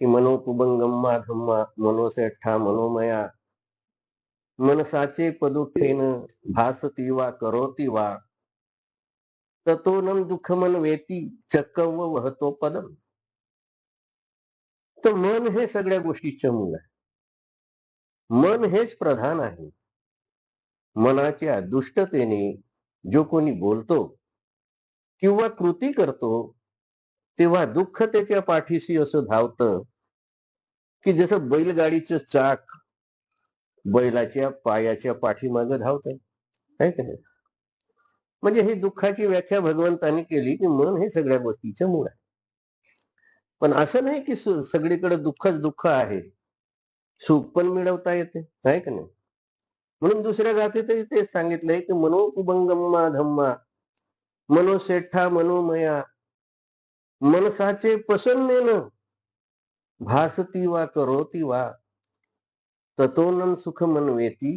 की मनोकुबंगम्मा धम्मा मनोसेठा मनोमया मनसाचे पदुठेन भासती वा करोती वा ततोनम दुःखमन वेती चक्कव वहतो पदम. तर मन हे सगळ्या गोष्टीचे मूळ आहे. मन हेच प्रधान आहे. मनाच्या दुष्टतेने जो कोणी बोलतो किंवा कृती करतो तेव्हा दुःख त्याच्या पाठीशी असं धावतं की जसं बैलगाडीचं चाक बैलाच्या पायाच्या पाठीमागे धावत आहे का नाही. म्हणजे ही दुःखाची व्याख्या भगवंतांनी केली की मन हे सगळ्या गोष्टीचं मूळ आहे. पण असं नाही की सगळीकडे दुःखच दुःख आहे, सुख पण मिळवता येते आहे का नाही. म्हणून दुसऱ्या गाथेतही तेच सांगितलंय की मनोकुबंगम्मा धम्मा मनोसेठा मनोमया मनसाचे प्रसन्नेन भासती वा करोती वा ततोनम सुख मनवेती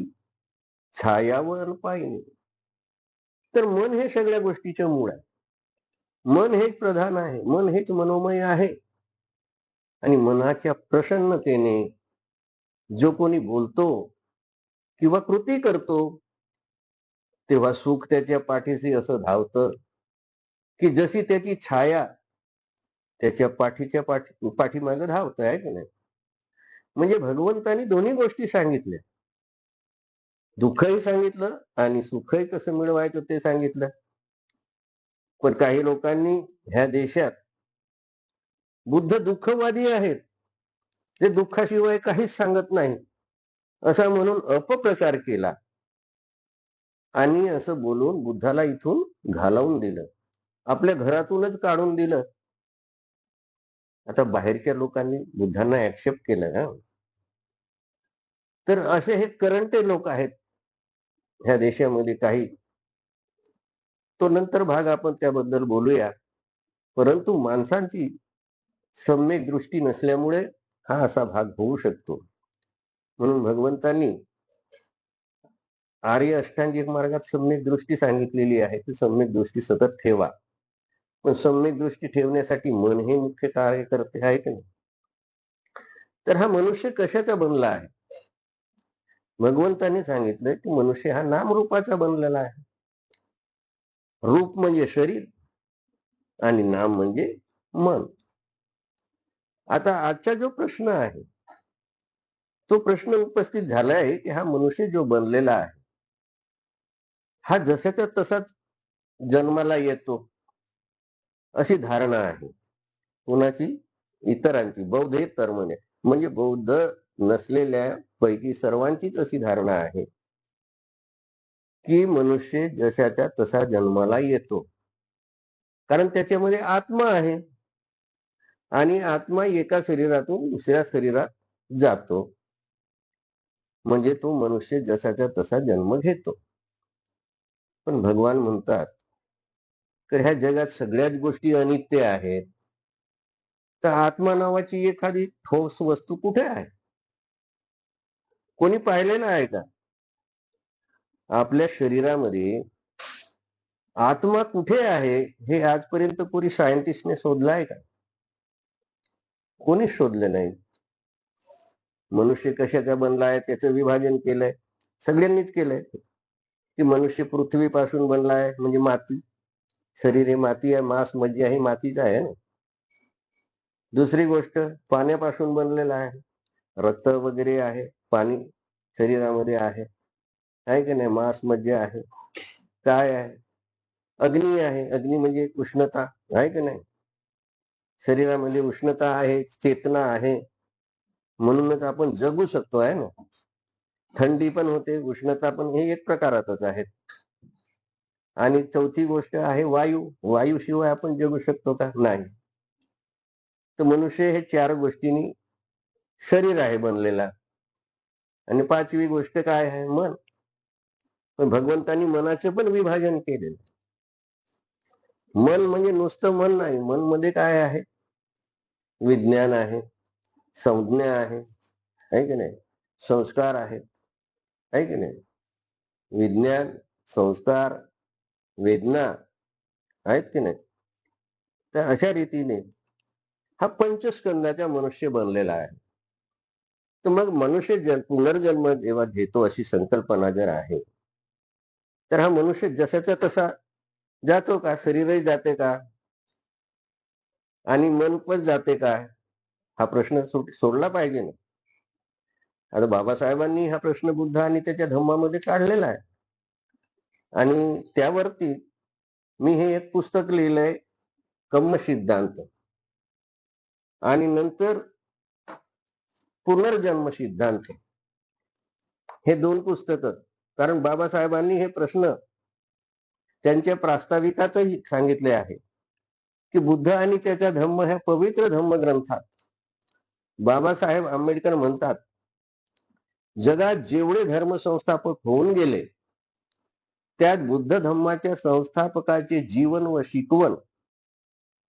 छायावन पायनी. तर मन हे सगळ्या गोष्टीचे मूळ आहे. मन हेच प्रधान आहे. मन हेच मनोमय आहे. आणि मनाच्या प्रसन्नतेने जो कोणी बोलतो किंवा कृती करतो तेव्हा सुख त्याच्या पाठीशी असं धावतं की जशी त्याची छाया त्याच्या पाठीमागे धावत आहे की नाही. म्हणजे भगवंतानी दोन्ही गोष्टी सांगितल्या. दुःखही सांगितलं आणि सुखही कसं मिळवायचं ते सांगितलं. पण काही लोकांनी ह्या देशात बुद्ध दुःखवादी आहेत, ते दुःखाशिवाय काहीच सांगत नाही असा म्हणून अपप्रचार केला आणि असं बोलून बुद्धाला इथून घालवून दिलं, आपल्या घरातूनच काढून दिलं. आता बाहेरच्या लोकांनी बुद्धांना ऍक्सेप्ट केलं ना. तर असे हे करंटे लोक आहेत ह्या देशामध्ये काही. तो नंतर भाग आपण त्याबद्दल बोलूया. परंतु माणसांची सम्यक दृष्टी नसल्यामुळे हा असा भाग होऊ शकतो. म्हणून भगवंतांनी आर्य अष्टांगिक मार्गात सम्यक दृष्टी सांगितलेली आहे. ती सम्यक दृष्टी सतत ठेवा. पण सम्यक दृष्टी ठेवण्यासाठी मन हे मुख्य कार्य करते आहे की नाही. तर हा मनुष्य कशाचा बनला आहे. भगवंतांनी सांगितलं की मनुष्य हा नामरूपाचा बनलेला आहे. रूप म्हणजे शरीर आणि नाम म्हणजे मन. आता आजचा जो प्रश्न आहे तो प्रश्न उपस्थित झाला आहे की हा मनुष्य जो बनलेला आहे हा जसाच्या तसाच जन्माला येतो अशी धारणा आहे कोणाची. इतरांची, बौद्धेतर म्हणजे बौद्ध नसलेल्या पैकी सर्वांचीच अशी धारणा आहे की मनुष्य जशाच्या तसा जन्माला येतो. कारण त्याच्यामध्ये आत्मा आहे आणि आत्मा एका शरीरातून दुसऱ्या शरीरात जातो. म्हणजे तो मनुष्य जसाच्या तसा जन्म घेतो. पण भगवान म्हणतात तर ह्या जगात सगळ्याच गोष्टी अनित्य आहेत. तर आत्मा नावाची एखादी ठोस वस्तू कुठे आहे. कोणी पाहिलेलं आहे का. आपल्या शरीरामध्ये आत्मा कुठे आहे हे आजपर्यंत कोणी सायंटिस्टने शोधलं आहे का. कोणीच शोधलं नाही. मनुष्य कशाचा बनला आहे त्याचं विभाजन केलंय, सगळ्यांनीच केलंय. की मनुष्य पृथ्वीपासून बनला आहे म्हणजे माती, शरीर हे माती आहे, मांस मज्जा ही मातीच आहे ना. दुसरी गोष्ट पाण्यापासून बनलेला आहे, रक्त वगैरे आहे, पाणी शरीरामध्ये आहे की नाही. मांस मज्जा आहे, काय आहे, अग्नी आहे, अग्नी म्हणजे उष्णता आहे की नाही. शरीरामध्ये उष्णता आहे, चेतना आहे, म्हणूनच आपण जगू शकतो आहे ना. थंडी पण होते, उष्णता पण, हे एक प्रकारातच आहेत. आणि चौथी गोष्ट आहे वायू. वायूशिवाय आपण जगू शकतो का, नाही. तर मनुष्य हे चार गोष्टींनी शरीर आहे बनलेला. आणि पाचवी गोष्ट काय आहे, मन. पण भगवंतांनी मनाचे पण विभाजन केलेलं. मन म्हणजे नुसतं मन नाही. मन मध्ये काय आहे, विज्ञान आहे, संज्ञा आहे की नाही, संस्कार आहेत आहे की नाही. विज्ञान, संस्कार, वेदना आहेत की नाही. तर अशा रीतीने हा पंचस्कंदाचा मनुष्य बनलेला आहे. तर मग मनुष्य पुनर्जन्म जेव्हा घेतो अशी संकल्पना जर आहे, तर हा मनुष्य जसाचा तसा जातो का? शरीरही जाते का? आणि मन पण जाते का? हा प्रश्न सोडला पाहिजे ना. आता बाबासाहेबांनी हा प्रश्न बुद्ध आणि त्याच्या धम्मामध्ये काढलेला आहे. आणि त्यावरती मी हे एक पुस्तक लिहिलंय, कम्म सिद्धांत, आणि नंतर पुनर्जन्म सिद्धांत, हे 2 पुस्तकं. कारण बाबासाहेबांनी हे प्रश्न त्यांच्या प्रास्ताविकातही सांगितले आहे, की बुद्ध आणि त्याचा धम्म ह्या पवित्र धम्मग्रंथात बाबासाहेब आंबेडकर म्हणतात, जगात जेवढे धर्मसंस्थापक होऊन गेले, त्यात बुद्ध धम्माच्या संस्थापकाचे जीवन व शिकवण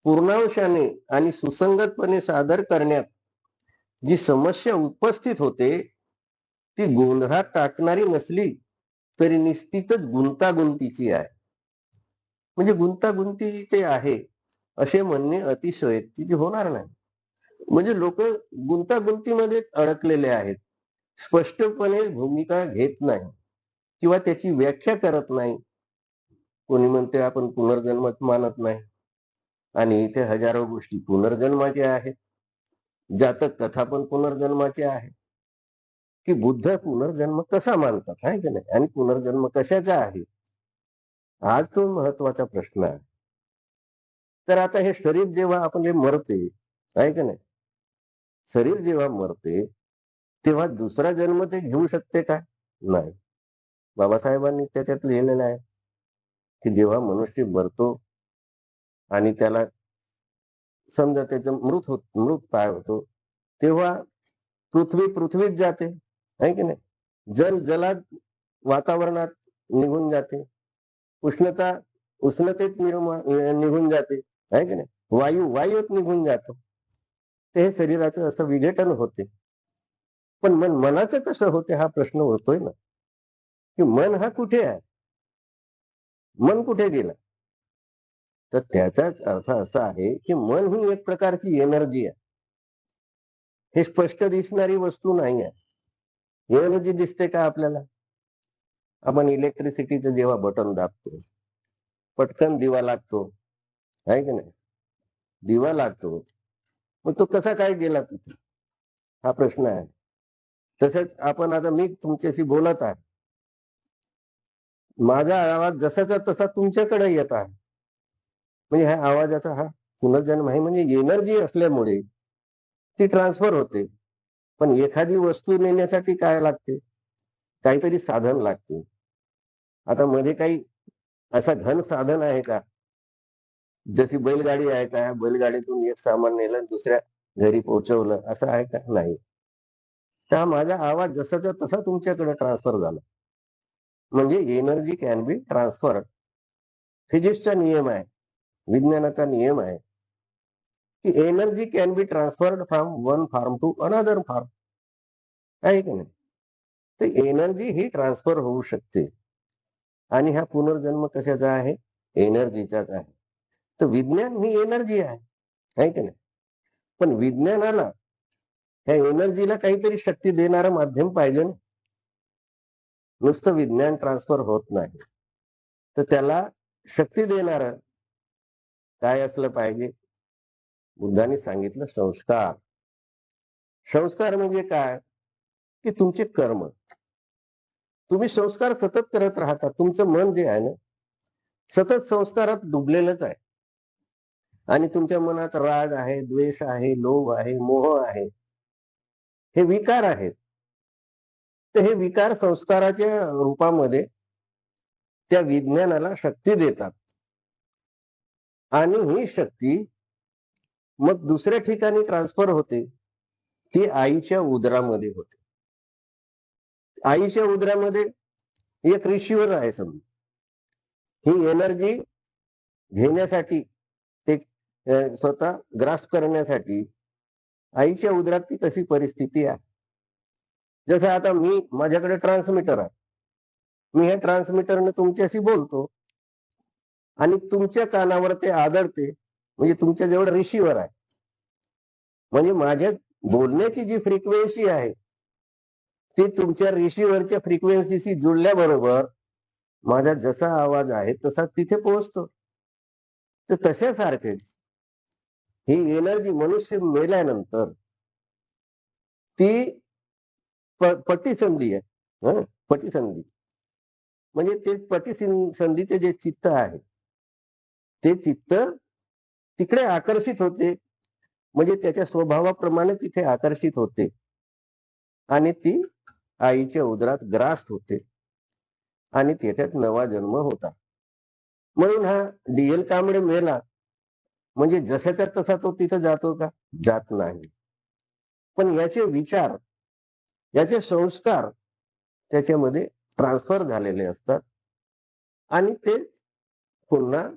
पूर्णांशाने आणि सुसंगतपणे सादर करण्यात जी समस्या उपस्थित होते, ती गोंधळात टाकणारी नसली तरी निश्चितच गुंतागुंतीची आहे. म्हणजे गुंतागुंतीचे आहे असे म्हणणे अतिशयोक्ती होणार नाही. म्हणजे लोक गुंतागुंतीमध्ये अडकलेले आहेत, स्पष्टपणे भूमिका घेत नाही किंवा त्याची व्याख्या करत नाही. कोणी म्हणते आपण पुनर्जन्मच मानत नाही, आणि इथे हजारो गोष्टी पुनर्जन्माच्या आहेत. जातक कथा पण पुनर्जन्माची आहे, की बुद्ध पुनर्जन्म कसा मानतात, आहे की नाही, आणि पुनर्जन्म कशाचा आहे, आज तो महत्वाचा प्रश्न आहे. तर आता हे शरीर जेव्हा आपले मरते, आहे की नाही, शरीर जेव्हा मरते तेव्हा दुसरा जन्म ते घेऊ शकते का? नाही. बाबासाहेबांनी त्याच्यात लिहिलेलं आहे, की जेव्हा मनुष्य मरतो आणि त्याला समजा त्याचं मृत पाय होतो, तेव्हा पृथ्वी पृथ्वीत जाते, आहे की नाही, जल जलात वातावरणात निघून जाते, उष्णता उष्णतेत निघून जाते, आहे की नाही, वायू वायूत निघून जातो. ते हे शरीराचं असं विघटन होते. पण मनाचं कसं होते हा प्रश्न होतोय ना, की मन हा कुठे आहे, मन कुठे गेलं? तर त्याचाच अर्थ असा आहे, की मन ही एक प्रकारची एनर्जी आहे. हे स्पष्ट दिसणारी वस्तू नाही आहे. एनर्जी दिसते का आपल्याला? आपण इलेक्ट्रिसिटीचं जेव्हा बटन दाबतो, पटकन दिवा लागतो, आहे की नाही, दिवा लागतो, मग तो कसा काय गेला तिथे, हा प्रश्न आहे. तसंच आपण आता मी तुमच्याशी बोलत आहे, माझा आवाज जसाचा तसा तुमच्याकडे येत आहे, म्हणजे ह्या आवाजाचा हा पुनर्जन्म आहे. म्हणजे एनर्जी असल्यामुळे ती ट्रान्सफर होते. पण एखादी वस्तू नेण्यासाठी काय लागते? काहीतरी साधन लागते. आता मध्ये काही असा घन साधन आहे का? जशी बैलगाडी आहे का? बैलगाडीतून एक सामान नेलं आणि दुसऱ्या घरी पोहोचवलं, असं आहे का? नाही. तर माझा आवाज जसाचा तसा तुमच्याकडे ट्रान्सफर झाला. म्हणजे एनर्जी कॅन बी ट्रान्सफर्ड. फिजिक्सचा नियम आहे, विज्ञानाचा नियम आहे, की energy can be transferred from one form to another form, आहे की नाही? तर एनर्जी ही ट्रान्सफर होऊ शकते. आणि हा पुनर्जन्म कशाचा आहे? एनर्जीचाच आहे. तर विज्ञान ही एनर्जी आहे की नाही? पण विज्ञानाला ह्या एनर्जीला काहीतरी शक्ती देणारं माध्यम पाहिजे ना. नुसतं विज्ञान ट्रान्सफर होत नाही, तर त्याला शक्ती देणारं काय असलं पाहिजे? बुद्धांनी सांगितलं संस्कार. संस्कार म्हणजे काय? की तुमचे कर्म. तुम्ही संस्कार सतत करत राहता. तुमचं मन जे आहे ना, सतत संस्कारात डुबलेलंच आहे. आणि तुमच्या मनात राग आहे, द्वेष आहे, लोभ आहे, मोह आहे, हे विकार आहेत. तर हे विकार संस्काराच्या रूपामध्ये त्या विज्ञानाला शक्ती देतात, आणि ही शक्ती मग दुसऱ्या ठिकाणी ट्रान्सफर होते. ती आईच्या उदरामध्ये होते. आईच्या उदरामध्ये एक रिसिव्हर आहे समजा. ही एनर्जी घेण्यासाठी, ते स्वतः ग्रास्प करण्यासाठी आईच्या उदरात ती तशी परिस्थिती आहे. जसं आता माझ्याकडे ट्रान्समीटर आहे. मी ह्या ट्रान्समीटरने तुमच्याशी बोलतो आणि तुमच्या कानावर ते आदळते, म्हणजे तुमच्या जवळ रिसिव्हर आहे. म्हणजे माझ्या बोलण्याची जी फ्रिक्वेन्सी आहे ती तुमच्या रिसिव्हरच्या फ्रिक्वेन्सीशी जुळल्याबरोबर माझा जसा आवाज आहे तसा तिथे पोहोचतो. तर तशासारखेच ही एनर्जी मनुष्य मेल्यानंतर ती पटीसंधी आहे. पटीसंधी म्हणजे ते पटीसंधीचे जे चित्त आहे ते चित्त तिकडे आकर्षित होते, म्हणजे त्याच्या स्वभावाप्रमाणे तिथे आकर्षित होते आणि ती आईच्या उदरात ग्रास्ट होते आणि त्याच्यात नवा जन्म होता. म्हणून हा डीएल कांबळे मेला म्हणजे जसाच्या तसा तो तिथं जातो का? जात नाही. पण याचे विचार, याचे संस्कार त्याच्यामध्ये ट्रान्सफर झालेले असतात आणि ते पुन्हा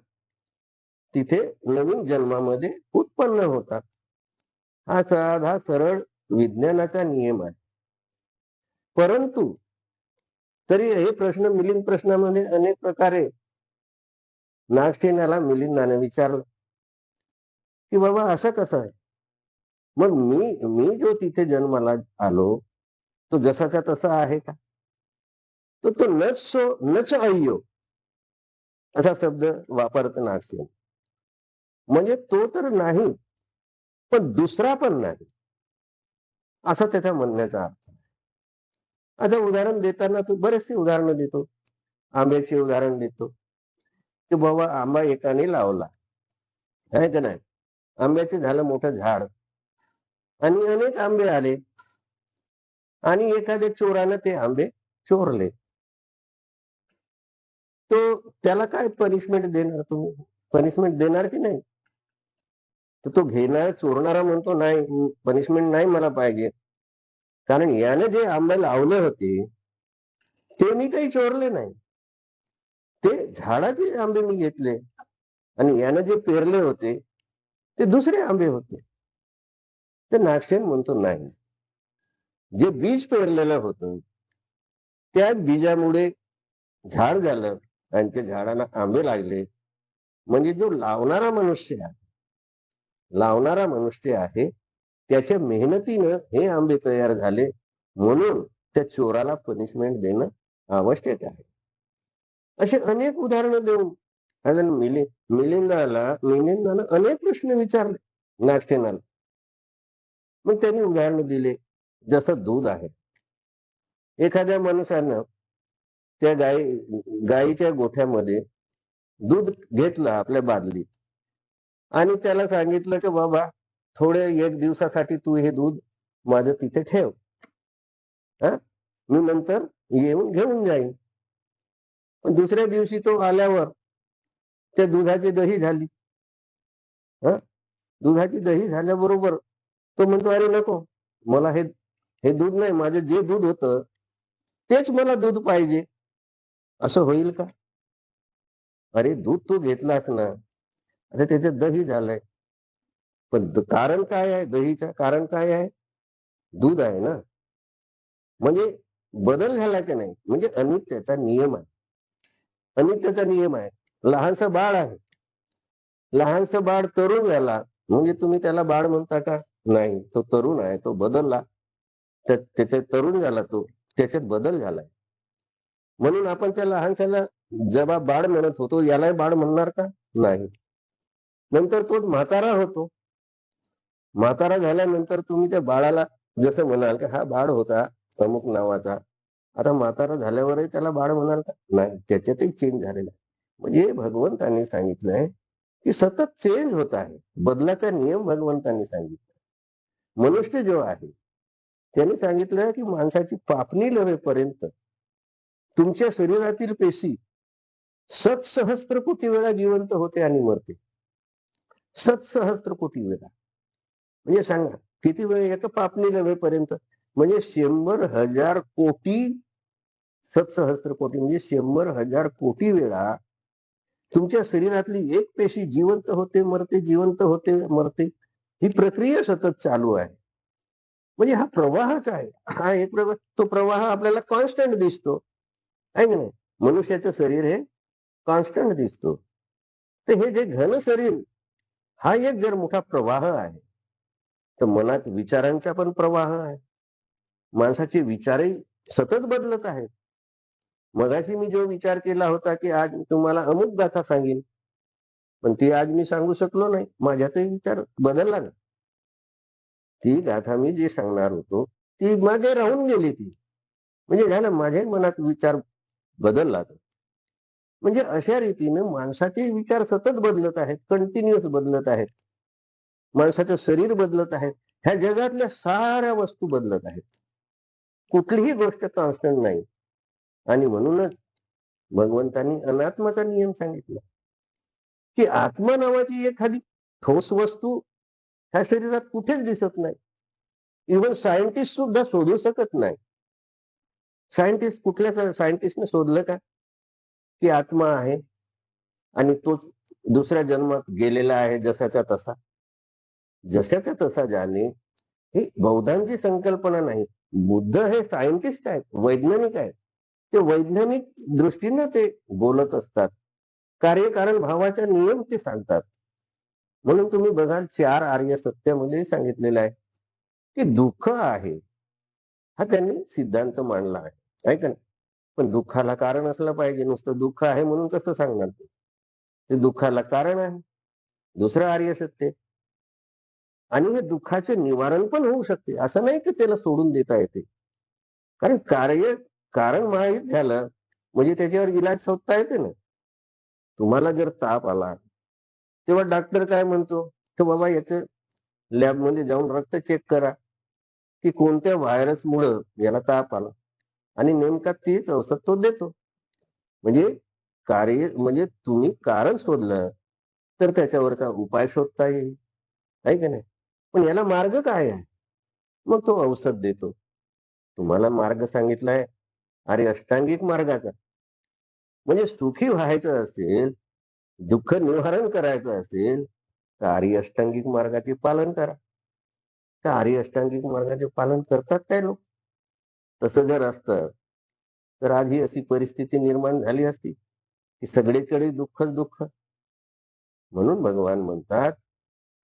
तिथे नवीन जन्मामध्ये उत्पन्न होतात. हा साधा सरळ विज्ञानाचा नियम आहे. परंतु तरी हे प्रश्न मिलिंद प्रश्नामध्ये अनेक प्रकारे नागसेनाला मिलिंदाने विचारलं की बाबा असं कसं आहे? मग मी जो तिथे जन्माला आलो तो जसाचा तसा आहे का? तर तो नच सो नच अय्यो असा शब्द वापरतो नागसेन. म्हणजे तो तर नाही, पण दुसरा पण नाही, असा त्याच्या म्हणण्याचा अर्थ. आता उदाहरण देताना तू बरेचसे उदाहरणं देतो. आंब्याचे उदाहरण देतो की बाबा आंबा एकाने लावला आहे का नाही, आंब्याचे झालं मोठं झाड आणि अनेक आंबे आले आणि एखाद्या चोरानं ते आंबे चोरले. तो त्याला काय पनिशमेंट देणार तुम्ही? पनिशमेंट देणार की नाही? तर तो घेणार चोरणारा म्हणतो नाही, पनिशमेंट नाही मला पाहिजे, कारण याने जे आंबे लावले होते ते मी काही चोरले नाही, ते झाडाचे आंबे मी घेतले आणि याने जे पेरले होते ते दुसरे आंबे होते. तर नागसेन म्हणतो नाही, जे बीज पेरलेलं होतं त्याच बीजामुळे झाड झालं आणि त्या झाडाला आंबे लागले. म्हणजे जो लावणारा मनुष्य आहे त्याच्या मेहनतीनं हे आंबे तयार झाले, म्हणून त्या चोराला पनिशमेंट देणं आवश्यक आहे. असे अनेक उदाहरणं देऊन आणि मिलिंदानं अनेक प्रश्न विचारले नागसेनाला. मग त्यांनी उदाहरणं दिले. जसं दूध आहे, एखाद्या माणसानं त्या गाईच्या गोठ्यामध्ये दूध घेतलं आपल्या बादलीत आणि त्याला सांगितलं की बाबा थोडे एक दिवसासाठी तू हे दूध माझं तिथे ठेव, मी नंतर येऊन घेऊन जाईन. पण दुसऱ्या दिवशी तो आल्यावर त्या दुधाची दही झाली. दुधाची दही झाल्याबरोबर तो म्हणतो अरे नको, मला हे दूध नाही, माझं जे दूध होतं तेच मला दूध पाहिजे. असं होईल का? अरे दूध तू घेतलास ना, आता त्याच्यात दही झालंय, पण कारण काय आहे? दहीचं कारण काय आहे? दूध आहे ना. म्हणजे बदल झाला की नाही, म्हणजे अनित्याचा नियम आहे. अनित्याचा नियम आहे. लहानसं बाळ आहे, लहानसं बाळ तरुण झाला म्हणजे तुम्ही त्याला बाळ म्हणता का? नाही, तो तरुण आहे, तो बदलला, त्याच्यात तरुण झाला, तो त्याच्यात बदल झालाय. म्हणून आपण त्या लहानशाला जेव्हा बाळ म्हणत होतो यालाही बाळ म्हणणार का? नाही. नंतर तो म्हातारा होतो. म्हातारा झाल्यानंतर तुम्ही त्या बाळाला जसं म्हणाल की हा बाळ होता अमुक नावाचा, आता म्हातारा झाल्यावरही त्याला बाळ म्हणाल का? नाही, त्याच्यातही चेंज झालेला आहे. म्हणजे भगवंतांनी सांगितलंय की सतत चेंज होत आहे. बदलाचा नियम भगवंतांनी सांगितला. मनुष्य जो आहे त्यांनी सांगितलं की माणसाची पापणी लवेपर्यंत तुमच्या शरीरातील पेशी 7,000,000 कोटी वेळा जिवंत होते आणि मरते. 7,000,000 कोटी वेळा. म्हणजे सांगा किती वेळ एका पापणी लवेपर्यंत, म्हणजे 100,000 कोटी, 7,000,000 कोटी म्हणजे 100,000 कोटी वेळा तुमच्या शरीरातली एक पेशी जिवंत होते मरते, जिवंत होते मरते. ही प्रक्रिया सतत चालू आहे. म्हणजे हा प्रवाहच आहे. हा एक प्रवाह, तो प्रवाह आपल्याला कॉन्स्टंट दिसतो आहे की नाही. मनुष्याचं शरीर हे कॉन्स्टंट दिसतो. तर हे जे घन शरीर हा एक जर मोठा प्रवाह आहे तर मनात विचारांचा पण प्रवाह आहे. माणसाचे विचारही सतत बदलत आहेत. मगाशी मी जो विचार केला होता, की आज मी तुम्हाला अमुक गाथा सांगेन, पण ती आज मी सांगू शकलो नाही. माझ्यातही विचार बदलला ना. ती गाथा मी जी सांगणार होतो, ती मागे राहून गेली ती. म्हणजे झालं माझ्याही मनात विचार बदलला तो. म्हणजे अशा रीतीनं माणसाचे विचार सतत बदलत आहेत, कंटिन्युअस बदलत आहेत. माणसाचं शरीर बदलत आहे. ह्या जगातल्या साऱ्या वस्तू बदलत आहेत. कुठलीही गोष्ट कॉन्स्टंट नाही. आणि म्हणूनच भगवंतांनी अनात्माचा नियम सांगितला, की आत्मा नावाची एखादी ठोस वस्तू ह्या शरीरात कुठेच दिसत नाही. इव्हन सायंटिस्ट सुद्धा शोधू शकत नाही. कुठल्या सायंटिस्टने शोधलं का, की आत्मा आहे आणि तोच दुसऱ्या जन्मात गेलेला आहे जसाच्या तसा. जशाचा तसा जाणे ही बौद्धांची संकल्पना नाही. बुद्ध हे सायंटिस्ट आहेत, वैज्ञानिक आहेत. ते वैज्ञानिक दृष्टीनं ते बोलत असतात. कार्यकारण भावाचा नियम ते सांगतात. म्हणून तुम्ही बघाल 4 आर्य सत्यामध्ये सांगितलेलं आहे, की दुःख आहे. हा त्यांनी सिद्धांत मांडला आहे. आहे का नाही? पण दुःखाला कारण असलं पाहिजे. नुसतं दुःख आहे म्हणून कसं सांगणार ते? ते दुःखाला कारण आहे. दुसरं आर्य सत्य. आणि हे दुःखाचे निवारण पण होऊ शकते. असं नाही की त्याला सोडून देता येते. कारण कारण माहीत झालं म्हणजे त्याच्यावर इलाज शोधता येते ना. तुम्हाला जर ताप आला, तेव्हा डॉक्टर काय म्हणतो, की बाबा याचं लॅबमध्ये जाऊन रक्त चेक करा, की कोणत्या व्हायरसमुळं याला ताप आला आणि नेमका तीच औषध तो देतो. म्हणजे म्हणजे तुम्ही कारण शोधलं, तर त्याच्यावरचा उपाय शोधता येईल. आहे की नाही? पण याला मार्ग काय आहे? मग तो औषध देतो. तुम्हाला मार्ग सांगितलाय अरे अष्टांगिक मार्गाचा. म्हणजे सुखी व्हायचं असेल, दुःख निवारण करायचं असेल, तर आर्य अष्टांगिक मार्गाचे पालन करा. तर आर्य अष्टांगिक मार्गाचे पालन करतात काय लोक? तसं जर असतं, तर आज ही अशी परिस्थिती निर्माण झाली असती, की सगळीकडे दुःखच दुःख. म्हणून भगवान म्हणतात,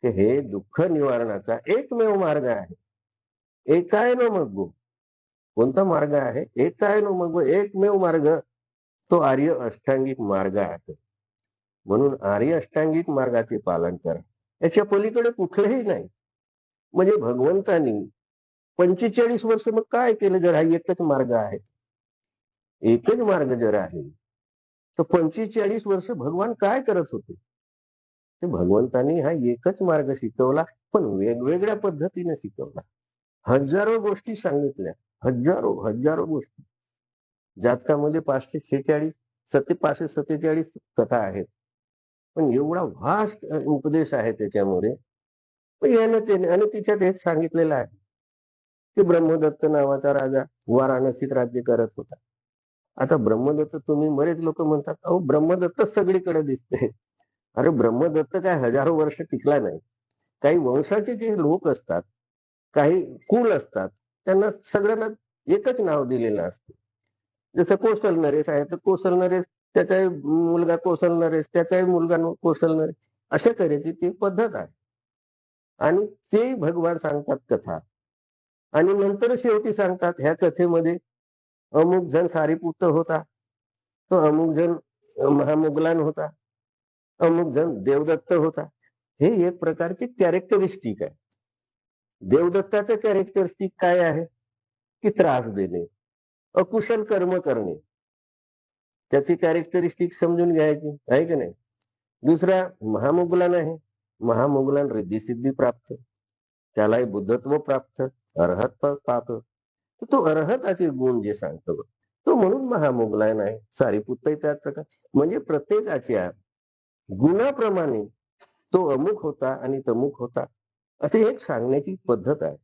की हे दुःख निवारणाचा एकमेव मार्ग आहे. एकायनो मग्गो. कोणता मार्ग आहे? एकायनो मग्गो, एकमेव मार्ग तो आर्य अष्टांगिक मार्ग आहे. म्हणून आर्य अष्टांगिक मार्गाचे पालन करा. याच्या पलीकडे कुठलंही नाही. म्हणजे भगवंतानी 45 वर्ष मग काय केलं जर हा एकच मार्ग आहे? एकच मार्ग जर आहे, तर 45 वर्ष भगवान काय करत होते? ते भगवंतानी हा एकच मार्ग शिकवला, पण वेगवेगळ्या पद्धतीने शिकवला. हजारो गोष्टी सांगितल्या. हजारो गोष्टी. जातकामध्ये 547 कथा आहेत. पण एवढा व्हास्ट उपदेश आहे त्याच्यामध्ये. पण यानं त्याने आणि तिच्यात हेच सांगितलेलं आहे, की ब्रह्मदत्त नावाचा राजा वाराणसीत राज्य करत होता. आता ब्रह्मदत्त तुम्ही बरेच लोक म्हणतात, अहो ब्रह्मदत्त सगळीकडे दिसते. अरे ब्रह्मदत्त काय हजारो वर्ष टिकला नाही. काही वंशाचे जे लोक असतात, काही कुल असतात, त्यांना सगळ्यांना एकच नाव दिलेलं असतं. जसं कोसल नरेश आहे, तर कोसल नरेश त्याचाही मुलगा कोसल नरेश, त्याचाही मुलगा कोसल नरेश. अशा तऱ्हेची ती पद्धत आहे. आणि तेही भगवान सांगतात कथा. आणि नंतर शेवटी सांगतात ह्या कथेमध्ये अमुक जण सारीपुत्र होता, तो अमुक जण महामुगलान होता, अमुक जण देवदत्त होता. हे एक प्रकारची कॅरेक्टरिस्टिक आहे. देवदत्ताचं कॅरेक्टरिस्टिक काय आहे? की त्रास देणे, अकुशल कर्म करणे. त्याची कॅरेक्टरिस्टिक समजून घ्यायची, आहे की नाही? दुसरा महामुगलान आहे. महामुगलान रिद्धी-सिद्धी प्राप्त, त्यालाही बुद्धत्व प्राप्त, अरहत प्राप्त. तर तो अरहताचे गुण जे सांगतो, तो म्हणून महामुगलान आहे. सारीपुत्तही त्याच प्रकार. म्हणजे प्रत्येकाच्या गुणाप्रमाणे तो अमुक होता आणि तमुक होता, अशी एक सांगण्याची पद्धत आहे.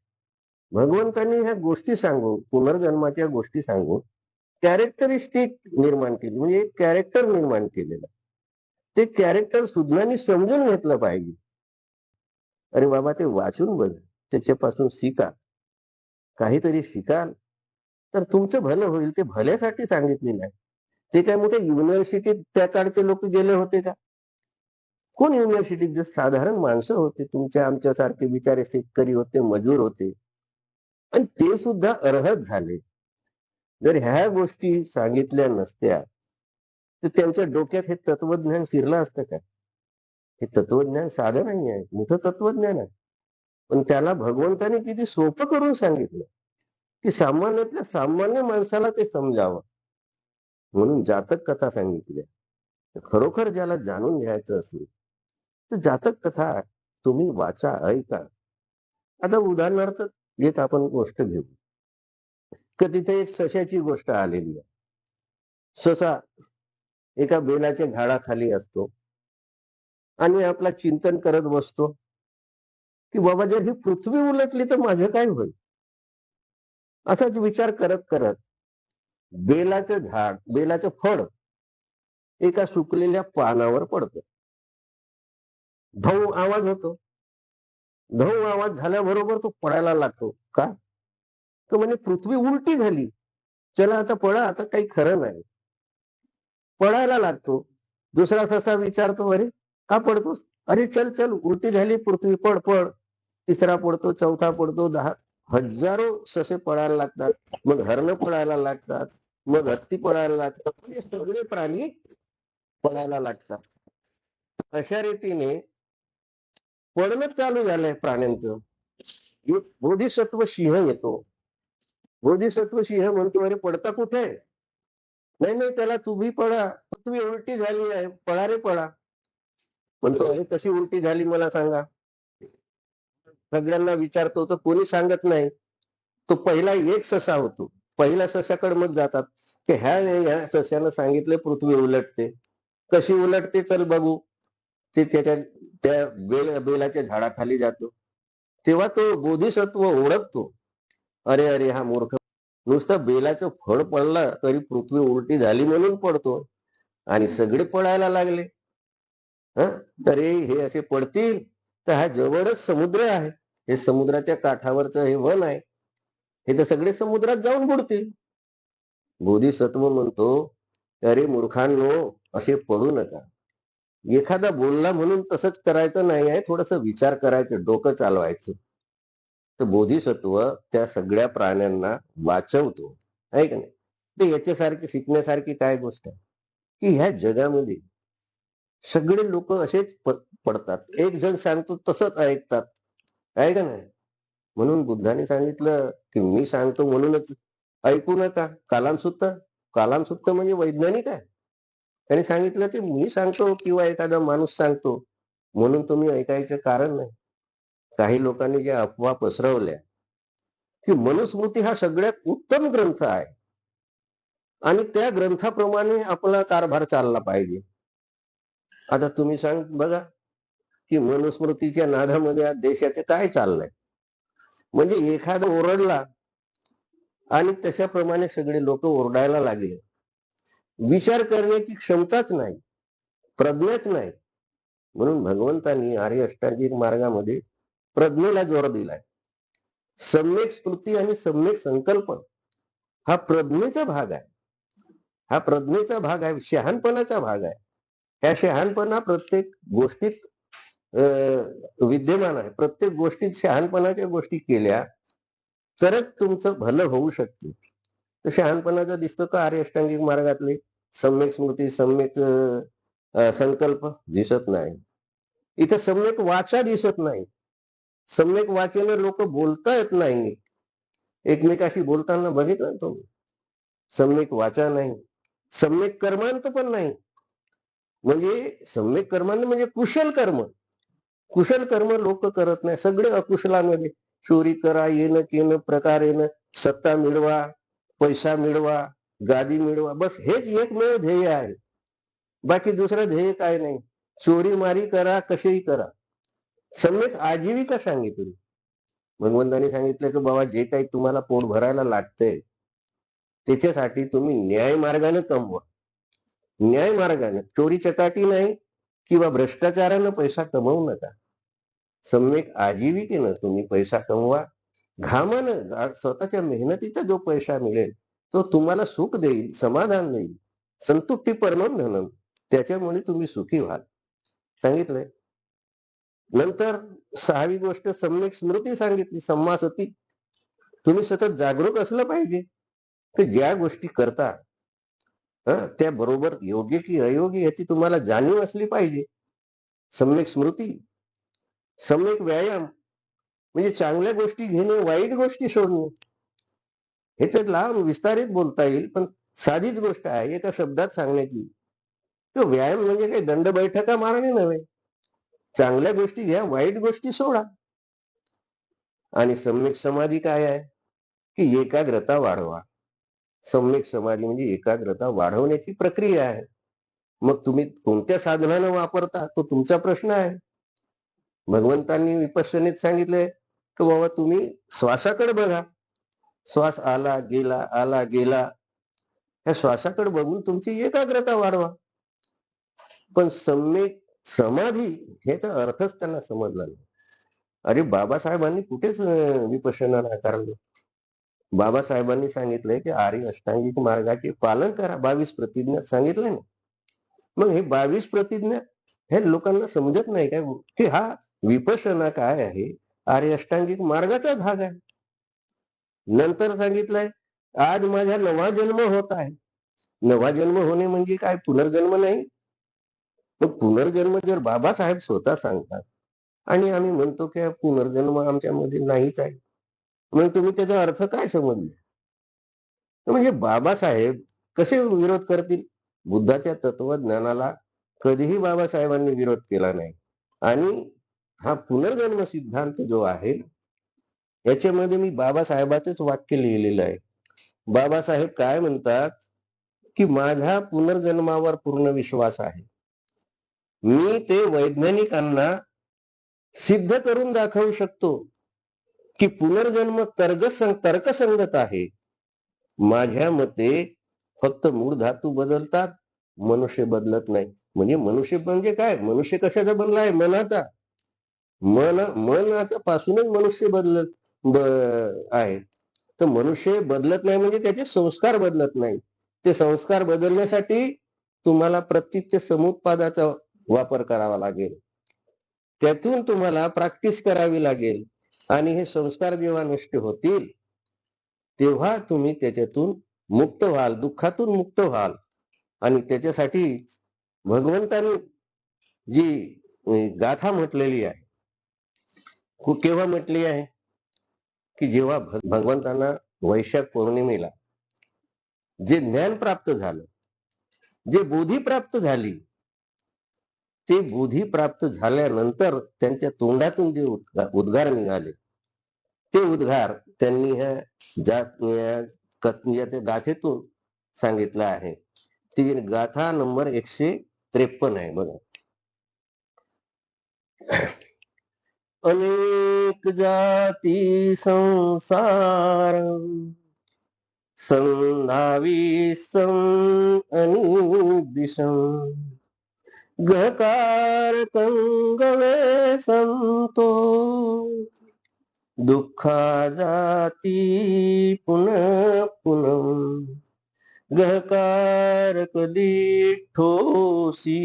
भगवंतांनी ह्या गोष्टी सांगून, पुनर्जन्माच्या गोष्टी सांगून कॅरेक्टरिस्टिक निर्माण केली. म्हणजे एक कॅरेक्टर निर्माण केलेलं. ते कॅरेक्टर सुज्ञांनी समजून घेतलं पाहिजे. अरे बाबा ते वाचून बघ, त्याच्यापासून शिका. काहीतरी शिकाल तर तुमचं भलं होईल. ते भल्यासाठी सांगितलेलं आहे. ते काय मोठे युनिव्हर्सिटीत त्या काळचे लोक गेले होते का? कोण युनिव्हर्सिटीत जे साधारण माणसं होते, तुमच्या आमच्यासारखे बिचारे शेतकरी होते, मजूर होते आणि ते सुद्धा अर्हत झाले. जर ह्या गोष्टी सांगितल्या नसत्या, तर त्यांच्या डोक्यात हे तत्वज्ञान शिरलं असतं का? हे तत्वज्ञान साधं नाही आहे, मोठं तत्वज्ञान आहे. पण त्याला भगवंताने किती सोपं करून सांगितलं, की सामान्यातल्या सामान्य माणसाला ते समजावं. म्हणून जातक कथा सांगितल्या. तर खरोखर ज्याला जाणून घ्यायचं असेल, तर जातक कथा तुम्ही वाचा, ऐका. आता उदाहरणार्थ एक आपण गोष्ट घेऊ, की तिथे एक सश्याची गोष्ट आलेली आहे. ससा एका बेलाच्या झाडाखाली असतो आणि आपला चिंतन करत बसतो, की बाबा जर ही पृथ्वी उलटली तर माझं काय होईल? असाच विचार करत करत बेलाचं फळ एका सुकलेल्या पानावर पडतं. धौ आवाज होतो. धौ आवाज झाल्याबरोबर तो पडायला लागतो. का? तर म्हणे पृथ्वी उलटी झाली. चला आता पळा, आता काही खरं नाही. पळायला लागतो. दुसरा ससा विचारतो, "अरे का पडतोस?" "अरे चल, चल उलटी झाली पृथ्वी, पळ, पळ." तिसरा पडतो, चौथा पडतो, 10 हजारो ससे पळायला लागतात. मग हरणं पळायला लागतात. मग हत्ती पळायला लागतात. म्हणजे सगळे प्राणी पळायला लागतात. अशा रीतीने पळणं चालू झालंय प्राण्यांचं. एक बोधिसत्व सिंह येतो. बोधिसत्व सिंह म्हणतो, "अरे पडता कुठे?" "नाही, नाही त्याला तुम्ही पळा. पृथ्वी उलटी झाली आहे. पळा रे पळा." म्हणतो, "अरे कशी उलटी झाली मला सांगा." सगळ्यांना विचारतो तर कोणी सांगत नाही. तो पहिला एक ससा होतो. पहिल्या सशाकडे मग जातात, की ह्या सश्यानं सांगितलं पृथ्वी उलटते. कशी उलटते चल बघू. ते त्या बेलाच्या झाडाखाली जातो. तेव्हा तो बोधिसत्व ओळखतो. अरे, अरे हा मूर्ख नुसतं बेलाचं फळ पडलं तरी पृथ्वी उलटी झाली म्हणून पडतो आणि सगळे पळायला लागले. हं? तर हे असे पडतील तर हा जवळच समुद्र आहे. हे समुद्राच्या काठावरचं हे वन आहे. हे तर सगळे समुद्रात जाऊन बुडतील. बोधिसत्व म्हणतो, "अरे मूर्खांनो, असे पडू नका. एखादा बोलला म्हणून तसंच करायचं नाही आहे. थोडंसं विचार करायचं, डोकं चालवायचं." तर बोधिसत्व त्या सगळ्या प्राण्यांना वाचवतो. आहे का नाही? तर याच्यासारखी शिकण्यासारखी काय गोष्ट आहे, की ह्या जगामध्ये सगळे लोक असेच पडतात. एक जण सांगतो तसंच ऐकतात. आहे का नाही? म्हणून बुद्धाने सांगितलं, की मी सांगतो म्हणूनच ऐकू नका. कालांसुत्त. कालांसुत्त म्हणजे वैज्ञानिक आहे. त्याने सांगितलं, की मी सांगतो किंवा एखादा माणूस सांगतो म्हणून तुम्ही ऐकायचं कारण नाही. काही लोकांनी ज्या अफवा पसरवल्या, की मनुस्मृती हा सगळ्यात उत्तम ग्रंथ आहे आणि त्या ग्रंथाप्रमाणे आपला कारभार चालला पाहिजे. आता तुम्ही सांग बघा, की मनुस्मृतीच्या नादामध्ये आज देशाचे काय चाललंय? म्हणजे एखादा ओरडला आणि तशाप्रमाणे सगळे लोक ओरडायला लागले. विचार करण्याची क्षमताच नाही, प्रज्ञाच नाही. म्हणून भगवंतांनी आर्य अष्टांगिक मार्गामध्ये प्रज्ञेला जोर दिलाय. सम्यक स्फूर्ती आणि सम्यक संकल्प हा प्रज्ञेचा भाग आहे. हा प्रज्ञेचा भाग आहे, शहाणपणाचा भाग आहे. ह्या शहाणपणा प्रत्येक गोष्टीत विद्यमान आहे. प्रत्येक गोष्टीत शहाणपणाच्या गोष्टी केल्या तरच तुमचं भलं होऊ शकते. तर शहाणपणाचा दिसतो का आर्य अष्टांगिक मार्गातले सम्यक स्मृती, सम्यक संकल्प दिसत नाही. इथं सम्यक वाचा दिसत नाही. सम्यक वाचेने लोक बोलता येत नाही. एकमेकाशी बोलताना बघितलं ना तुम्ही. सम्यक वाचा नाही. सम्यक कर्मांत पण नाही. म्हणजे सम्यक कर्मांत म्हणजे कुशल कर्म. कुशल कर्म लोक करत नाही. सगळे अकुशलामध्ये चोरी करा, येणं केणं प्रकारेनं सत्ता मिळवा, पैसा मिळवा, गादी मिळवा. बस हेच एकमेव ध्येय आहे. बाकी दुसरं ध्येय काय नाही. चोरी मारी करा, कशीही करा. सम्यक आजीविका सांगितली. भगवंतांनी सांगितलं की बाबा जे काही तुम्हाला पोट भरायला लागतंय त्याच्यासाठी तुम्ही न्याय मार्गाने कमवा. न्याय मार्गाने, चोरी चकाटी नाही किंवा भ्रष्टाचारानं पैसा कमवू नका. सम्यक आजीविकेनं तुम्ही पैसा कमवा. घामानं स्वतःच्या मेहनतीचा जो पैसा मिळेल तो तुम्हाला सुख देईल, समाधान देईल. संतुष्टी परमं धनम. त्याच्यामुळे तुम्ही सुखी व्हाल. सांगितलंय. नंतर 6वी गोष्ट सम्यक स्मृती सांगितली, सम्मा सती. तुम्ही सतत जागरूक असलं पाहिजे, की ज्या गोष्टी करता त्या बरोबर योग्य की अयोग्य याची तुम्हाला जाणीव असली पाहिजे. सम्यक स्मृती, सम्यक व्यायाम म्हणजे चांगल्या गोष्टी घेणे, वाईट गोष्टी सोडणे. हे तर लांब विस्तारित बोलता येईल, पण साधीच गोष्ट आहे एका शब्दात सांगण्याची. तो व्यायाम म्हणजे काही दंड बैठका मारणे नव्हे. चांगल्या गोष्टी घ्या, वाईट गोष्टी सोडा. आणि सम्यक समाधी काय आहे, की एकाग्रता वाढवा. सम्यक समाधी म्हणजे एकाग्रता वाढवण्याची प्रक्रिया आहे. मग तुम्ही कोणत्या साधनानं वापरता तो तुमचा प्रश्न आहे. भगवंतांनी विपश्यनेत सांगितलंय, की बाबा तुम्ही श्वासाकडे बघा. श्वास आला गेला, आला गेला. ह्या श्वासाकडे बघून तुमची एकाग्रता वाढवा. पण सम्यक समाधी हे तर अर्थच त्यांना समजला नाही. अरे बाबासाहेबांनी कुठेच विपश्यना नाकारलं. बाबासाहेबांनी सांगितलंय की आर्य अष्टांगिक मार्गाचे पालन करा. 22 प्रतिज्ञा सांगितलंय ना. मग हे 22 प्रतिज्ञा हे लोकांना समजत नाही काय, की हा विपश्यना काय आहे, आर्य अष्टांगिक मार्गाचा भाग आहे. नंतर सांगितलंय आज माझा नवा जन्म होत आहे. नवा जन्म होणे म्हणजे काय, पुनर्जन्म नाही. मग पुनर्जन्म जर बाबासाहेब स्वतः सांगतात आणि आम्ही म्हणतो की पुनर्जन्म आमच्यामध्ये नाहीच आहे, मग तुम्ही त्याचा अर्थ काय समजले? म्हणजे बाबासाहेब कसे विरोध करतील? बुद्धाच्या तत्वज्ञानाला कधीही बाबासाहेबांनी विरोध केला नाही. आणि हा पुनर्जन्म सिद्धांत जो आहे याच्यामध्ये मी बाबासाहेबाचंच वाक्य लिहिलेलं आहे. बाबासाहेब काय म्हणतात, की माझा पुनर्जन्मावर पूर्ण विश्वास आहे. मी ते वैज्ञानिकांना सिद्ध करून दाखवू शकतो, की पुनर्जन्म तर्कसंगत आहे. माझ्या मते फक्त मूळ धातू बदलतात, मनुष्य बदलत नाही. म्हणजे मनुष्य म्हणजे काय, मनुष्य कशाचा बनला आहे, मनाचा. मन पासूनच मनुष्य आहे. तर मनुष्य बदलत नाही म्हणजे त्याचे संस्कार बदलत नाही. ते संस्कार बदलण्यासाठी तुम्हाला प्रत्यक्ष समुत्पादाचा वापर करावा लागेल. त्यातून तुम्हाला प्रॅक्टिस करावी लागेल. आणि हे संस्कार जेव्हा नष्ट होतील तेव्हा तुम्ही त्याच्यातून मुक्त व्हाल, दुःखातून मुक्त व्हाल. आणि त्याच्यासाठी भगवंतांनी जी गाथा म्हटलेली आहे, केव्हा म्हटली आहे, की जेव्हा भगवंतांना वैशाख पौर्णिमेला जे ज्ञान प्राप्त झालं, जे बोधी प्राप्त झाली, ते बोधी प्राप्त झाल्यानंतर त्यांच्या तोंडातून जे उद्गार निघाले, ते उद्गार त्यांनी ह्या गाथेतून सांगितलं आहे. ती गाथा नंबर 153 आहे बघा. अनेक जाती संसार संधावी अनिदिशं गकार कंगवे संतो दुःखा जाती पुनः पुनः गकार कदी ठोसी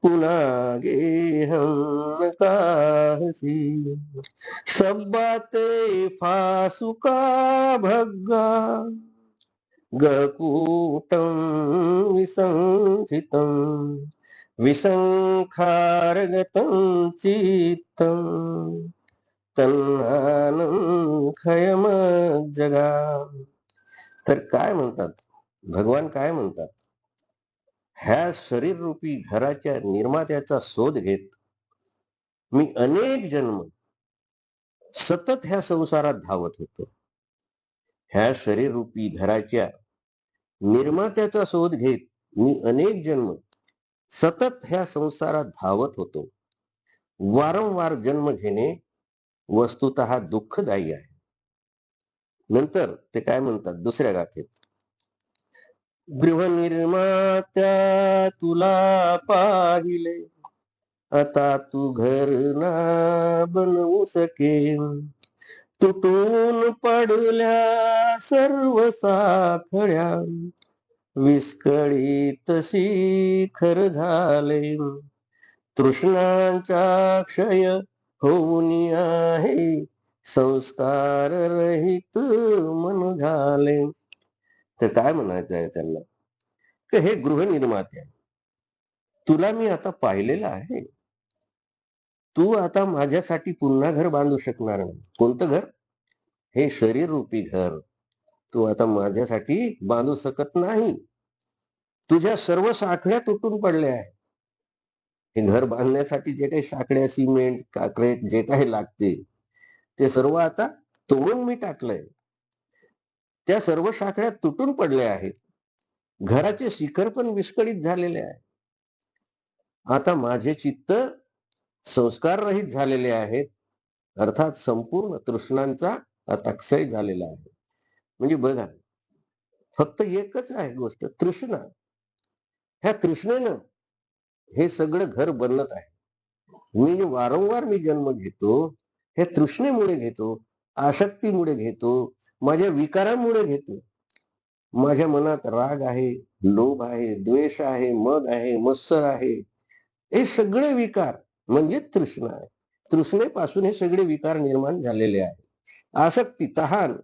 पुन्हा गेहम काहसी सब बातें फासुका भग्गा गकूटं विसंखितं विसंखारगतं चित्तं तन्नानं खयमज्जगा. तर काय म्हणतात भगवान, काय म्हणतात, ह्या शरीर रूपी घराच्या निर्मात्याचा शोध घेत मी अनेक जन्म सतत ह्या संसारात धावत होतो. ह्या शरीर रूपी घराच्या निर्मात्याचा शोध घेत मी अनेक जन्म सतत ह्या संसारात धावत होतो. वारंवार जन्म घेणे वस्तुतः दुःखदायी आहे. नंतर ते काय म्हणतात दुसऱ्या गाथेत, गृहनिर्मात्या तुला पाहिले आता तू घर ना बनवू शकेन, तुटून पडल्या सर्व साखळ्या विस्कळीत शिखर झाले, तृष्णांचा क्षय होऊन आहे, संस्कार रहित मन झाले. तर काय म्हणायचं आहे त्यांना, की हे गृहनिर्माते, तुला मी आता पाहिलेलं आहे. तू आता माझ्यासाठी पुन्हा घर बांधू शकणार नाही. कोणतं घर? हे शरीर रूपी घर तू आता माझ्यासाठी बांधू शकत नाही. तुझ्या सर्व साखळ्या तुटून पडल्या आहेत. हे घर बांधण्यासाठी जे काही साखळ्या, सिमेंट, काँक्रीट जे काही लागते ते सर्व आता तोडून मी टाकलंय. त्या सर्व साखळ्या तुटून पडल्या आहेत. घराचे शिखर पण विस्कळीत झालेले आहे. आता माझे चित्त संस्कार रहित झालेले आहेत, अर्थात संपूर्ण तृष्णांचा आता क्षय झालेला आहे. म्हणजे बघा, फक्त एकच आहे गोष्ट, तृष्णा. ह्या तृष्णेनं हे सगळं घर बनत आहे. मी वारंवार जन्म घेतो, हे तृष्णेमुळे घेतो, आसक्तीमुळे घेतो, माझ्या विकारांमुळे घेतो. माझ्या मनात राग आहे, लोभ आहे, द्वेष आहे, मद आहे, मत्सर आहे. हे सगळे विकार म्हणजे तृष्णा आहे. तृष्णेपासून हे सगळे विकार निर्माण झालेले आहे. आसक्ती, तहान,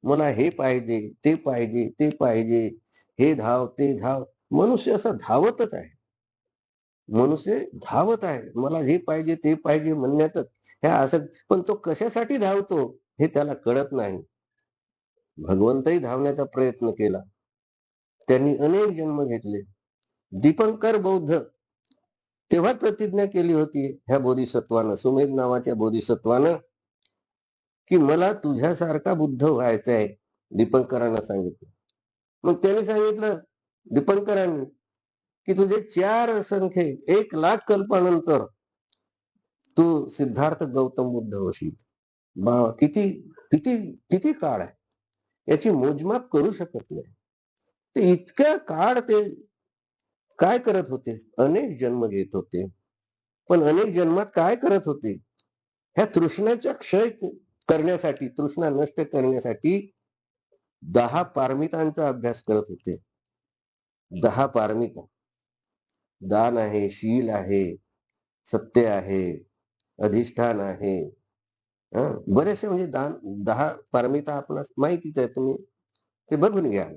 मला हे पाहिजे, ते पाहिजे, ते पाहिजे, हे धाव, ते धाव. मनुष्य असं धावतच आहे. मनुष्य धावत आहे, मला हे पाहिजे, ते पाहिजे म्हणण्यातच ह्या आसक्ती. पण तो कशासाठी धावतो हे त्याला कळत नाही. भगवंतही धावण्याचा प्रयत्न केला, त्यांनी अनेक जन्म घेतले. दीपंकर बौद्ध तेव्हा प्रतिज्ञा केली होती ह्या बोधिसत्वानं, सुमेध नावाच्या बोधिसत्वानं, की मला तुझ्यासारखा बुद्ध व्हायचं आहे. दीपंकरांना सांगितलं. मग त्यांनी सांगितलं दीपंकरांनी, की तुझे 4 असंख्य 1,00,000 कल्पानंतर तू सिद्धार्थ गौतम बुद्ध होशील. किती किती किती काळ आहे, याची मोजमाप करू शकत नाही. ते इतक्या काळ ते काय करत होते? अनेक जन्म घेत होते. पण अनेक जन्मात काय करत होते? ह्या तृष्णाचा क्षय करण्यासाठी, तृष्णा नष्ट करण्यासाठी 10 पारमितांचा अभ्यास करत होते. 10 पारमिता. दान आहे, शील आहे, सत्य आहे, अधिष्ठान आहे. बरेचसे म्हणजे 10 पारमिता आपणास माहितीच आहे, तुम्ही ते बघून घ्या.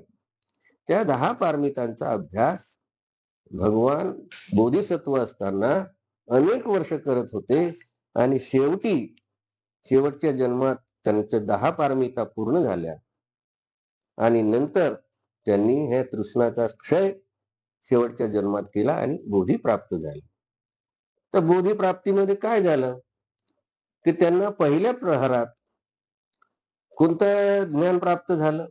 त्या 10 पारमितांचा अभ्यास भगवान बोधिसत्व असताना अनेक वर्ष करत होते आणि शेवटच्या जन्मात त्यांच्या 10 पारमिता पूर्ण झाल्या आणि नंतर त्यांनी हे तृष्णाचा क्षय शेवटच्या जन्मात केला आणि बोधी प्राप्त झाली. तर बोधी प्राप्तीमध्ये काय झालं, की त्यांना पहिल्या प्रहरात कोणतं ज्ञान प्राप्त झालं?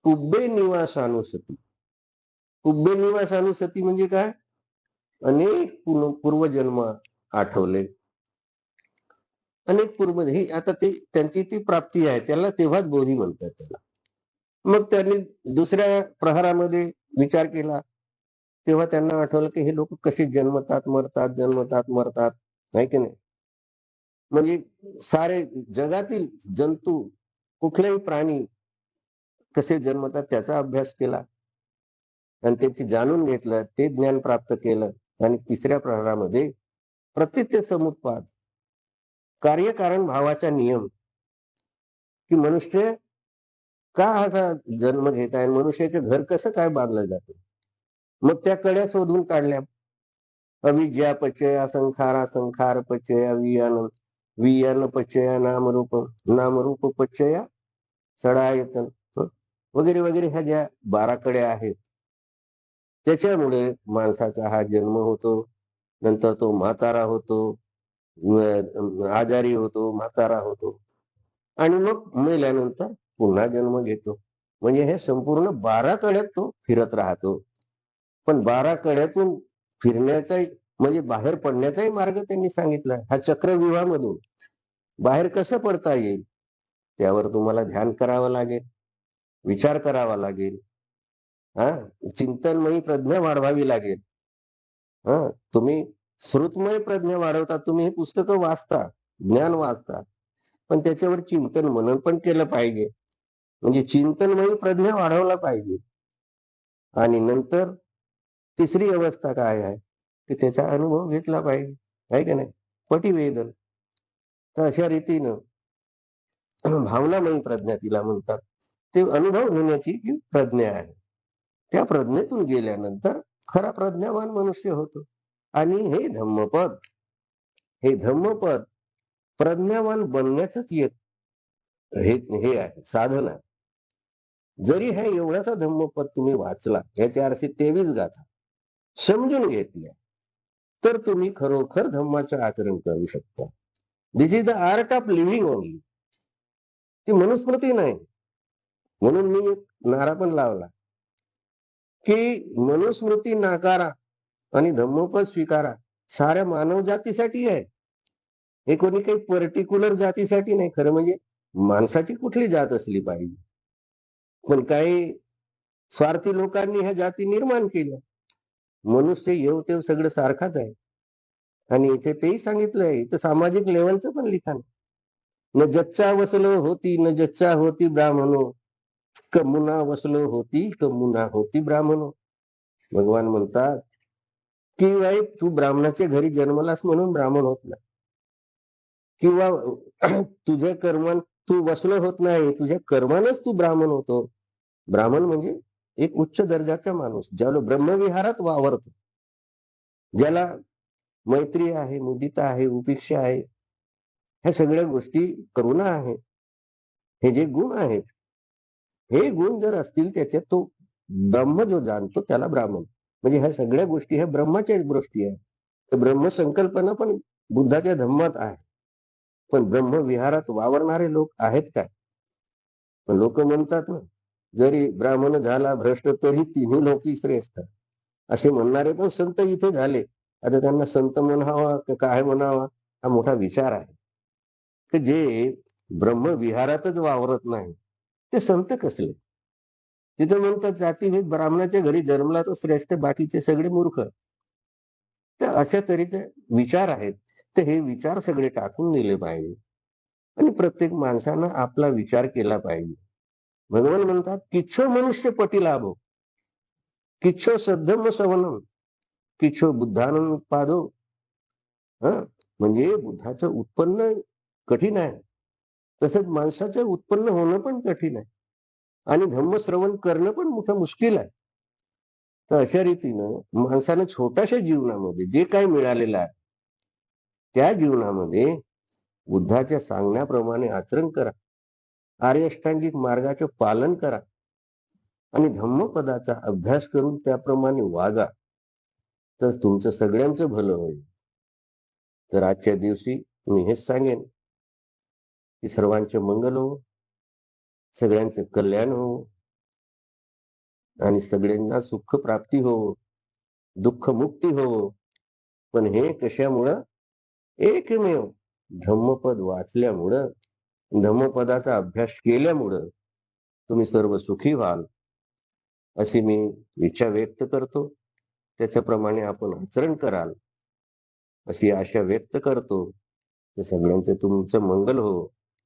उब्बे निवासानुसती. उब्बे निवासानुसती म्हणजे काय? अनेक पूर्वजन्म आठवले. अनेक पूर्व ही आता ते त्यांची ती प्राप्ती आहे, त्याला तेव्हाच बोधी म्हणतात त्याला. मग त्यांनी दुसऱ्या प्रहरामध्ये विचार केला, तेव्हा त्यांना आठवलं की हे लोक कसे जन्मतात मरतात, जन्मतात मरतात, नाही की नाही? म्हणजे सारे जगातील जंतू, कुठलेही प्राणी कसे जन्मतात त्याचा अभ्यास केला आणि त्याची जाणून घेतलं, ते ज्ञान प्राप्त केलं. आणि तिसऱ्या प्रहरामध्ये प्रतीत्य समुत्पाद, कार्यकारण भावाचा नियम, की मनुष्य का असा जन्म घेत आहे, मनुष्याचं घर कसं काय बांधलं जातं. मग त्या कड्या शोधून काढल्या. अविद्या पचया संखारा, संखार पचया वियान, वियान पचया नामरूप, नामरूप पचया सडायतन, वगैरे वगैरे. ह्या ज्या 12 कड्या आहेत, त्याच्यामुळे माणसाचा हा जन्म होतो. नंतर तो म्हातारा होतो, आजारी होतो, म्हातारा होतो आणि मग मेल्यानंतर पुन्हा जन्म घेतो. म्हणजे हे संपूर्ण 12 कड्यात तो फिरत राहतो. पण 12 कड्यातून फिरण्याचा म्हणजे बाहेर पडण्याचाही मार्ग त्यांनी सांगितला. हा चक्रव्यूहामधून बाहेर कसं पडता येईल, त्यावर तुम्हाला ध्यान करावं लागेल, विचार करावा लागेल, चिंतनमयी प्रज्ञा वाढवावी लागेल. तुम्ही श्रुतमय प्रज्ञा वाढवता, तुम्ही ही पुस्तकं वाचता, ज्ञान वाचता, पण त्याच्यावर चिंतन मनन पण केलं पाहिजे. म्हणजे चिंतनमयी प्रज्ञा वाढवला पाहिजे. आणि नंतर तिसरी अवस्था काय आहे, की त्याचा अनुभव घेतला पाहिजे, आहे का नाही? पटिवेदन. तर अशा रीतीनं भावनामयी प्रज्ञा तिला म्हणतात. ते अनुभव घेण्याची जी प्रज्ञा आहे. त्या प्रज्ञेतून गेल्यानंतर खरा प्रज्ञावान मनुष्य होतो. आणि हे धम्मपद प्रज्ञावान बनण्याचंच एक हे हे आहे, साधन आहे. जरी हा एवढासा धम्मपद तुम्ही वाचला, या 423 गाथा समजून घेतल्या, तर तुम्ही खरोखर धम्माचं आचरण करू शकता. This is the art of living only. ती मनुस्मृती नाही. म्हणून मी एक नारा पण लावला, की मनुस्मृती नाकारा आणि धम्मपद स्वीकारा साऱ्या मानव जातीसाठी आहे. हे कोणी काही पर्टिक्युलर जातीसाठी नाही. खरं म्हणजे माणसाची कुठली जात असली पाहिजे, पण काही स्वार्थी लोकांनी ह्या जाती निर्माण केल्या. मनुष्य येव तेव सगळं सारखाच आहे. आणि इथे तेही सांगितलंय, इथं सामाजिक लेवलचं पण लिखाण. न जच्चा वसलो होती, न जच्चा होती ब्राह्मणो, कमुना वसलो होती, कमुना होती ब्राह्मणो. भगवान म्हणतात की बाई तू ब्राह्मणाच्या घरी जन्मलास म्हणून ब्राह्मण होत नाही, किंवा तुझ्या कर्मान तू वसलो होत नाही, तुझ्या कर्मानच तू ब्राह्मण होतो. ब्राह्मण म्हणजे एक उच्च दर्जाचा माणूस, ज्याला ब्रह्मविहारात वावरतो, ज्याला मैत्री आहे, मुदिता आहे, उपेक्षा आहे, ह्या सगळ्या गोष्टी, करुणा आहे, हे जे गुण आहेत, हे गुण जर असतील त्याच्यात, तो ब्रह्म जो जाणतो त्याला ब्राह्मण. म्हणजे ह्या सगळ्या गोष्टी ह्या ब्रह्माच्याच गोष्टी आहेत. तर ब्रह्मसंकल्पना पण बुद्धाच्या धम्मात आहे. पण ब्रह्मविहारात वावरणारे लोक आहेत काय? पण लोक म्हणतात ना, जरी ब्राह्मण झाला भ्रष्ट तरी तिन्ही लोकी श्रेष्ठ, असे म्हणणारे पण संत इथे झाले. आता त्यांना संत म्हणावा का काय म्हणावा, हा मोठा विचार आहे. तर जे ब्रह्मविहारातच वावरत नाही ते संत कसले? तिथे म्हणतात जातीभेद, ब्राह्मणाच्या घरी जन्मला तो श्रेष्ठ, बाकीचे सगळे मूर्ख. तर अशा तऱ्हेचे विचार आहेत. तर हे विचार सगळे टाकून दिले पाहिजे आणि प्रत्येक माणसानं आपला विचार केला पाहिजे. भगवान म्हणतात किच्छो मनुष्य पटी लाभो, किच्छो सद्धम्म सवनम, किच्छो बुद्धानंद उत्पादो. म्हणजे बुद्धाचं उत्पन्न कठीण आहे, तसंच माणसाचं उत्पन्न होणं पण कठीण आहे, आणि धम्मश्रवण करणं पण मोठं मुश्किल आहे. तर अशा रीतीनं माणसानं छोट्याशा जीवनामध्ये जे काही मिळालेलं आहे, त्या जीवनामध्ये बुद्धाच्या सांगण्याप्रमाणे आचरण करा, आर्य अष्टांगिक मार्गाचे पालन करा आणि धम्मपदाचा अभ्यास करून त्याप्रमाणे वागा, तर तुमचं सगळ्यांचं भलं होईल. तर आजच्या दिवशी मी हेच सांगेन की सर्वांचे मंगल हो, सगळ्यांचं कल्याण हो आणि सगळ्यांना सुख प्राप्ती हो, दुःख मुक्ती हो. पण हे कशामुळं? एकमेव धम्मपद वाचल्यामुळं, धम्मपदाचा अभ्यास केल्यामुळं तुम्ही सर्व सुखी व्हाल, अशी मी इच्छा व्यक्त करतो. त्याच्याप्रमाणे आपण आचरण कराल अशी आशा व्यक्त करतो. तर सगळ्यांचं तुमचं मंगल हो.